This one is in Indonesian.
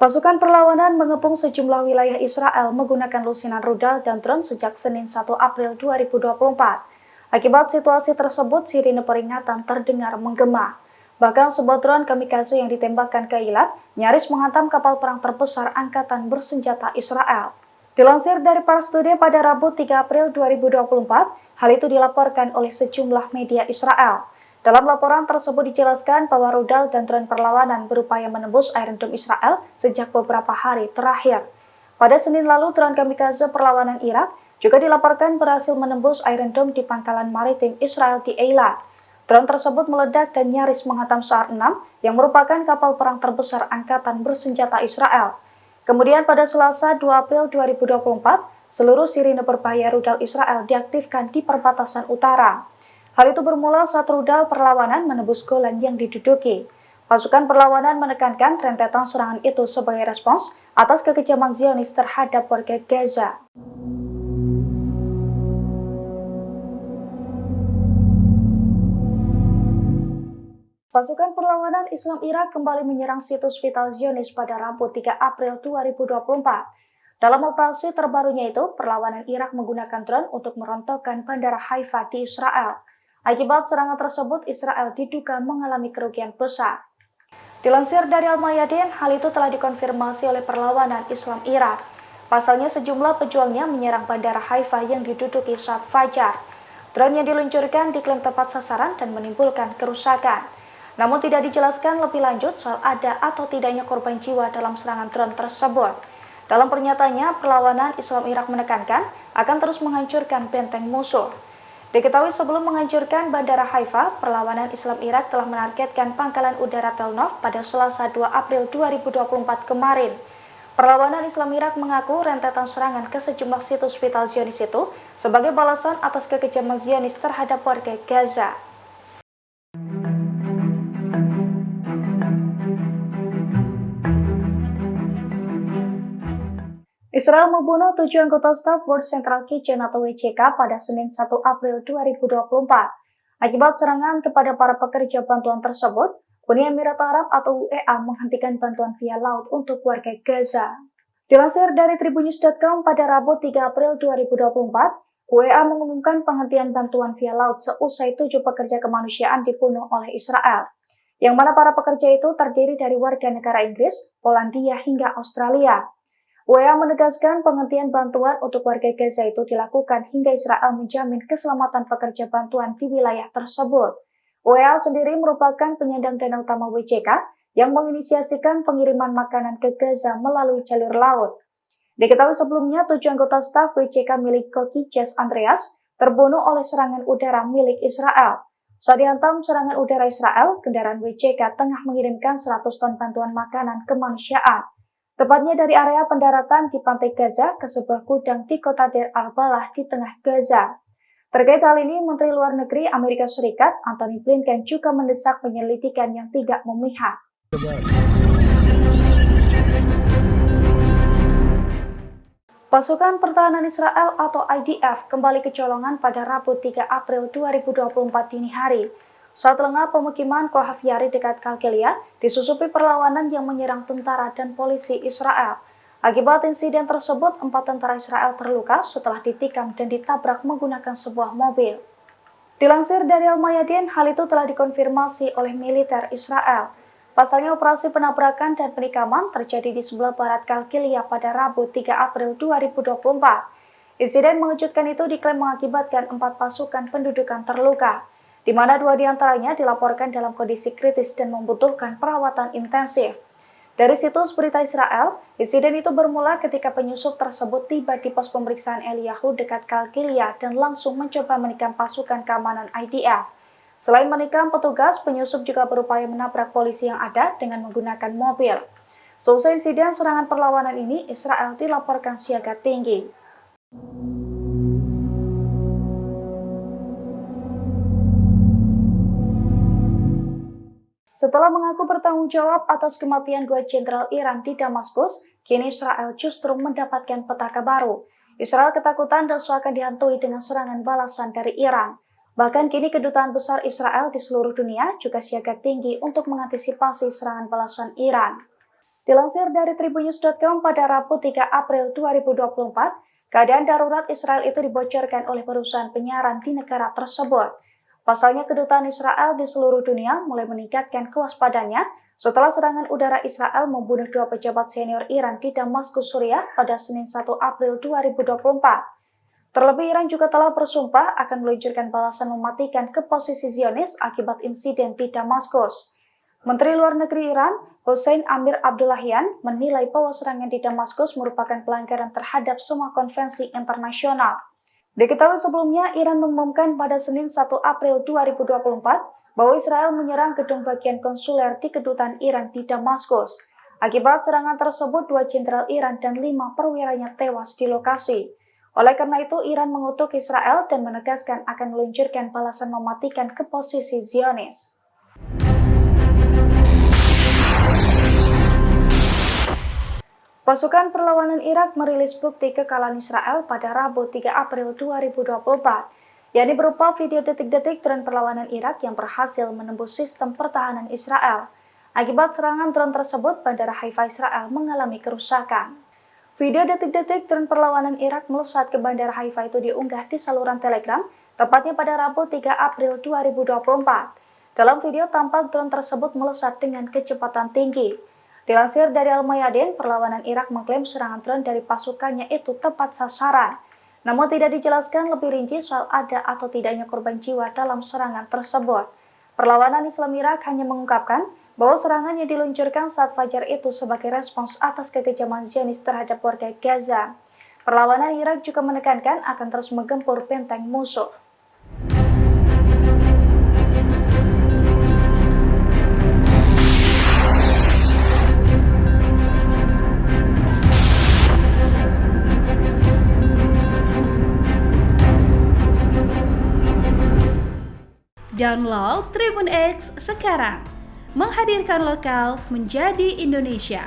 Pasukan perlawanan mengepung sejumlah wilayah Israel menggunakan lusinan rudal dan drone sejak Senin 1 April 2024. Akibat situasi tersebut, sirine peringatan terdengar menggema. Bahkan sebuah drone kamikaze yang ditembakkan ke Eilat nyaris menghantam kapal perang terbesar angkatan bersenjata Israel. Dilansir dari Pars Today pada Rabu 3 April 2024, hal itu dilaporkan oleh sejumlah media Israel. Dalam laporan tersebut dijelaskan bahwa rudal dan drone perlawanan berupaya menembus Iron Dome Israel sejak beberapa hari terakhir. Pada Senin lalu, drone kamikaze perlawanan Irak juga dilaporkan berhasil menembus Iron Dome di pangkalan maritim Israel di Eilat. Drone tersebut meledak dan nyaris menghantam SAR 6 yang merupakan kapal perang terbesar angkatan bersenjata Israel. Kemudian pada Selasa 2 April 2024, seluruh sirine berbahaya rudal Israel diaktifkan di perbatasan utara. Hal itu bermula saat rudal perlawanan menembus Golan yang diduduki. Pasukan perlawanan menekankan rentetan serangan itu sebagai respons atas kekejaman Zionis terhadap warga Gaza. Pasukan perlawanan Islam Irak kembali menyerang situs vital Zionis pada Rabu 3 April 2024. Dalam operasi terbarunya itu, perlawanan Irak menggunakan drone untuk merontokkan bandara Haifa di Israel. Akibat serangan tersebut, Israel diduga mengalami kerugian besar. Dilansir dari Al-Mayadin, hal itu telah dikonfirmasi oleh perlawanan Islam Irak. Pasalnya sejumlah pejuangnya menyerang bandara Haifa yang diduduki saat fajar. Drone yang diluncurkan diklaim tepat sasaran dan menimbulkan kerusakan. Namun tidak dijelaskan lebih lanjut soal ada atau tidaknya korban jiwa dalam serangan drone tersebut. Dalam pernyataannya, perlawanan Islam Irak menekankan akan terus menghancurkan benteng musuh. Diketahui sebelum menghancurkan bandara Haifa, perlawanan Islam Irak telah menargetkan pangkalan udara Tel Nov pada Selasa 2 April 2024 kemarin. Perlawanan Islam Irak mengaku rentetan serangan ke sejumlah situs vital Zionis itu sebagai balasan atas kekejaman Zionis terhadap warga Gaza. Israel membunuh 7 anggota staf World Central Kitchen atau WCK pada Senin 1 April 2024. Akibat serangan kepada para pekerja bantuan tersebut, Uni Emirat Arab atau UEA menghentikan bantuan via laut untuk warga Gaza. Dilansir dari tribunnews.com pada Rabu 3 April 2024, UEA mengumumkan penghentian bantuan via laut seusai 7 pekerja kemanusiaan dibunuh oleh Israel, yang mana para pekerja itu terdiri dari warga negara Inggris, Polandia hingga Australia. UEA menegaskan penghentian bantuan untuk warga Gaza itu dilakukan hingga Israel menjamin keselamatan pekerja bantuan di wilayah tersebut. UEA sendiri merupakan penyandang dana utama WCK yang menginisiasikan pengiriman makanan ke Gaza melalui jalur laut. Diketahui sebelumnya 7 anggota staf WCK milik Koki Jas Andreas terbunuh oleh serangan udara milik Israel. Saat dihantam serangan udara Israel, kendaraan WCK tengah mengirimkan 100 ton bantuan makanan kemanusiaan. Tepatnya dari area pendaratan di pantai Gaza ke sebuah gudang di kota Deir al-Balah di tengah Gaza. Terkait hal ini, Menteri Luar Negeri Amerika Serikat Antony Blinken juga mendesak penyelidikan yang tidak memihak. Pasukan Pertahanan Israel atau IDF kembali kecolongan pada Rabu 3 April 2024 dini hari. Saat lengah pemukiman Kohav Yari dekat Kalkelia disusupi perlawanan yang menyerang tentara dan polisi Israel. Akibat insiden tersebut, 4 tentara Israel terluka setelah ditikam dan ditabrak menggunakan sebuah mobil. Dilansir dari Al-Mayadin, hal itu telah dikonfirmasi oleh militer Israel. Pasalnya operasi penabrakan dan penikaman terjadi di sebelah barat Kalkelia pada Rabu 3 April 2024. Insiden mengejutkan itu diklaim mengakibatkan 4 pasukan pendudukan terluka, di mana 2 diantaranya dilaporkan dalam kondisi kritis dan membutuhkan perawatan intensif. Dari situs berita Israel, insiden itu bermula ketika penyusup tersebut tiba di pos pemeriksaan Eliyahu dekat Kalkelia dan langsung mencoba menikam pasukan keamanan IDF. Selain menikam petugas, penyusup juga berupaya menabrak polisi yang ada dengan menggunakan mobil. Seusai insiden serangan perlawanan ini, Israel dilaporkan siaga tinggi. Setelah mengaku bertanggung jawab atas kematian 2 jenderal Iran di Damaskus, kini Israel justru mendapatkan petaka baru. Israel ketakutan dan seakan dihantui dengan serangan balasan dari Iran. Bahkan kini kedutaan besar Israel di seluruh dunia juga siaga tinggi untuk mengantisipasi serangan balasan Iran. Dilansir dari tribunnews.com pada Rabu 3 April 2024, keadaan darurat Israel itu dibocorkan oleh perusahaan penyiaran di negara tersebut. Pasalnya, kedutaan Israel di seluruh dunia mulai meningkatkan kewaspadaannya setelah serangan udara Israel membunuh 2 pejabat senior Iran di Damaskus, Suriah pada Senin 1 April 2024. Terlebih, Iran juga telah bersumpah akan meluncurkan balasan mematikan ke posisi Zionis akibat insiden di Damaskus. Menteri Luar Negeri Iran, Hossein Amir Abdullahian, menilai bahwa serangan di Damaskus merupakan pelanggaran terhadap semua konvensi internasional. Diketahui sebelumnya, Iran mengumumkan pada Senin 1 April 2024 bahwa Israel menyerang gedung bagian konsuler di kedutaan Iran di Damaskus. Akibat serangan tersebut, 2 jenderal Iran dan 5 perwiranya tewas di lokasi. Oleh karena itu, Iran mengutuk Israel dan menegaskan akan meluncurkan balasan mematikan ke posisi Zionis. Pasukan perlawanan Irak merilis bukti kekalahan Israel pada Rabu 3 April 2024, yakni berupa video detik-detik drone perlawanan Irak yang berhasil menembus sistem pertahanan Israel. Akibat serangan drone tersebut, Bandara Haifa Israel mengalami kerusakan. Video detik-detik drone perlawanan Irak melesat ke Bandara Haifa itu diunggah di saluran Telegram, tepatnya pada Rabu 3 April 2024. Dalam video tampak drone tersebut melesat dengan kecepatan tinggi. Dilansir dari Al-Mayadin, perlawanan Irak mengklaim serangan drone dari pasukannya itu tepat sasaran. Namun tidak dijelaskan lebih rinci soal ada atau tidaknya korban jiwa dalam serangan tersebut. Perlawanan Islam Irak hanya mengungkapkan bahwa serangan yang diluncurkan saat fajar itu sebagai respons atas kekejaman Zionis terhadap warga Gaza. Perlawanan Irak juga menekankan akan terus menggempur benteng musuh. Download Tribun X sekarang, menghadirkan lokal menjadi Indonesia.